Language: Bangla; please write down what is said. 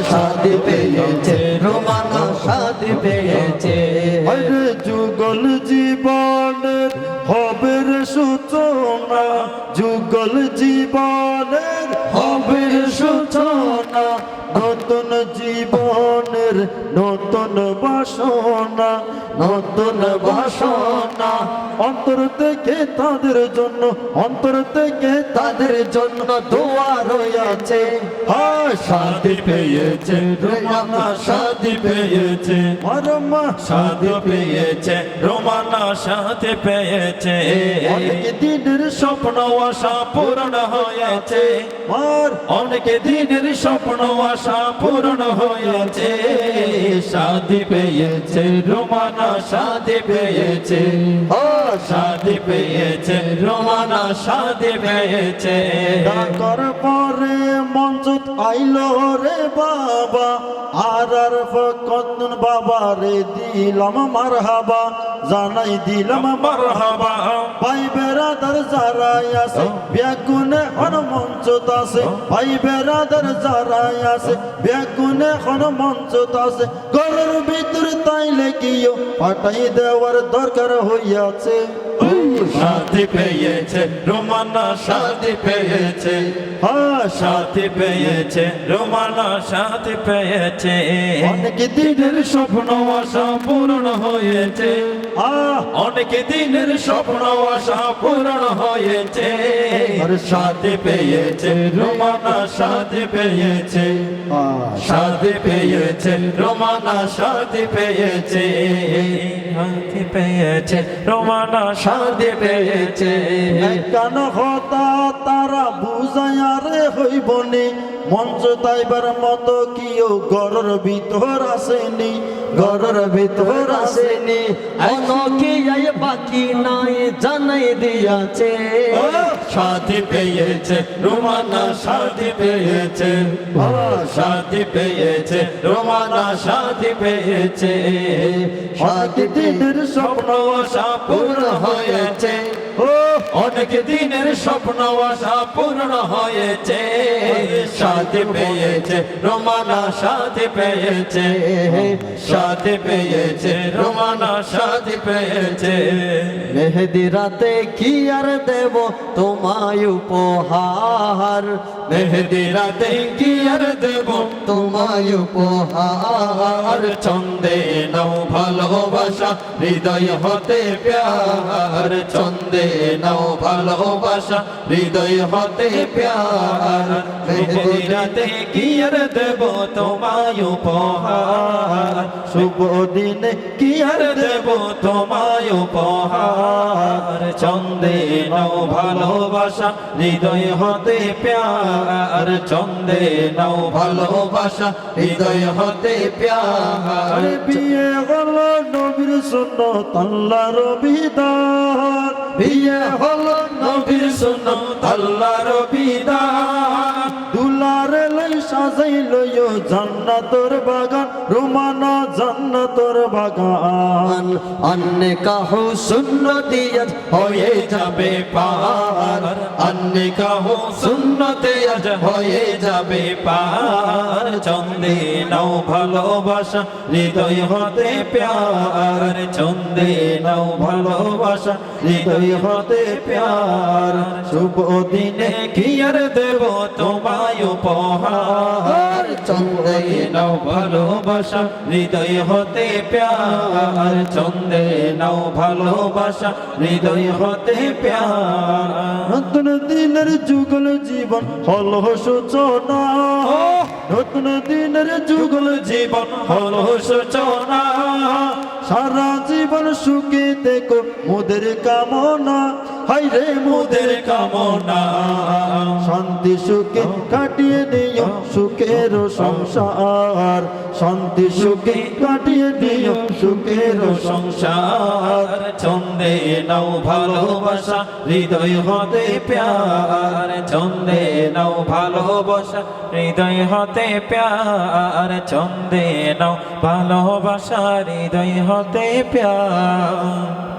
শাদি পেয়েছে রোমানা শাদি পেয়েছে আরে যুগল জীবনের হবে রে সূচনা যুগল জীবনের হবে রে সূচনা নতুন জীবনের নতুন বাসনা নতুন বাসনা অন্তর থেকে তাদের জন্য অন্তর থেকে তাদের জন্য দোয়া রয়েছে হ্যাঁ শাদি পেয়েছে রোমানা শাদি পেয়েছে মারমা শাদি পেয়েছে রোমানা শাদি পেয়েছে অনেক দিনের স্বপ্ন আশা পূরণ হয়েছে আর অনেক দিনের স্বপ্ন আশা পূরণ হয়েছে শাদি পেয়েছে রোমানা শাদি পেয়েছে শাদি পেয়েছে রোমানা শাদি পেয়েছে ডাকার পরে মঞ্চত আইলো রে বাবা আর কতন বাবা রে দিলাম মারহাবা জানাই দিলাম মারহাবা ভাই বেরাদার যারাই আছে বেগুনে হন মঞ্চত আছে ভাই বেরাদার যারাই আছে বেগুনে হন মঞ্চত আছে ঘরের ভিতরে তাইলে কিও ফাটাই দেওয়ার দরকার হইয়াছে শাদি পেয়েছে রোমানা শাদি পেয়েছে হ্যাঁ শাদি পেয়েছে রোমানা শাদি পেয়েছে অনেক দিনের স্বপ্ন আশা পূরণ হয়েছে অনেক দিনের স্বপ্ন আশা পূরণ হয়েছে শাদি পেয়েছে রোমানা শাদি পেয়েছে শাদি পেয়েছে রোমানা শাদি পেয়েছে শাদি পেয়েছে রোমানা শাদি পেয়েছে কেন হতা তারা বুঝাইয়া রে হইবনি মঞ্চ তাইবার মতো কিও ঘরের ভিতর আসেনি ঘরের ভিতর আসেনি অনকি আই বাকি নাই জানাই দিয়াছে শাদি পেয়েছে রোমানা শাদি পেয়েছে শাদি পেয়েছে রোমানা শাদি পেয়েছে শাদি দিনের স্বপ্ন আশা পূর্ণ হয়েছে অনেক দিনের স্বপ্ন আশা পূর্ণ হয়েছে শাদি পেয়েছে রোমানা শাদি পেয়েছে শাদি পেয়েছে রোমানা শাদি পেয়েছে মেহেদি রাতে কি আর দেব তোমায় উপহার মেহেদি রাতে কি আর দেব তোমায় উপহার চন্দে নাও ভালোবাসা হৃদয় হতে প্যার চন্দে নাও ভালোবাসা হৃদয় হতে প্যার মেহেদি রাতে কি আর দেব তোমায় উপহার শুভ দিনে কি আর দেব তোমায় উপহার চন্দে নাও ভালোবাসা হৃদয় হতে প্যার চন্দে নাও ভালোবাসা হৃদয় হতে প্যার বিয়ে হলো নবীর সুন্নত আল্লাহর বিধান বিয়ে হলো নবীর সুন্নত আল্লাহর বিধান দুলারে লাই সাজাইল জান্নাতর বাগান রোমানা জান্নাতর বাগান अन्य काहू सुन्नतियत হয়ে যাবে পার अन्य কাহো সুন্নতে আজ হয়ে যাবে পার চন্দে নাও ভালোবাসা হৃদয় হতে প্যার চন্দে নাও ভালোবাসা হৃদয় হতে প্যার শুভ দিনে কি আর দেব তোমায় উপহার চন্দে নাও ভালোবাসা হৃদয় হতে প্যার চন্দে নাও ভালোবাসা হৃদয় হতে প্যার নতুন দিনের যুগল জীবন হলো সূচনা নতুন দিনের যুগল জীবন হলো সূচনা সারা জীবন সুখে দেখো মোদের কামনা হাই রে মোদের মোদের কামনা শান্তি সুখে কাটিয়ে দিও সুখের সংসার শান্তি সুখে কাটিয়ে দিও সুখের সংসার চন্দে নাও ভালোবাসা হৃদয় হতে প্যার চন্দে নাও ভালোবাসা হৃদয় হতে প্যার চন্দে নাও ভালোবাসা হৃদয় হতে প্যার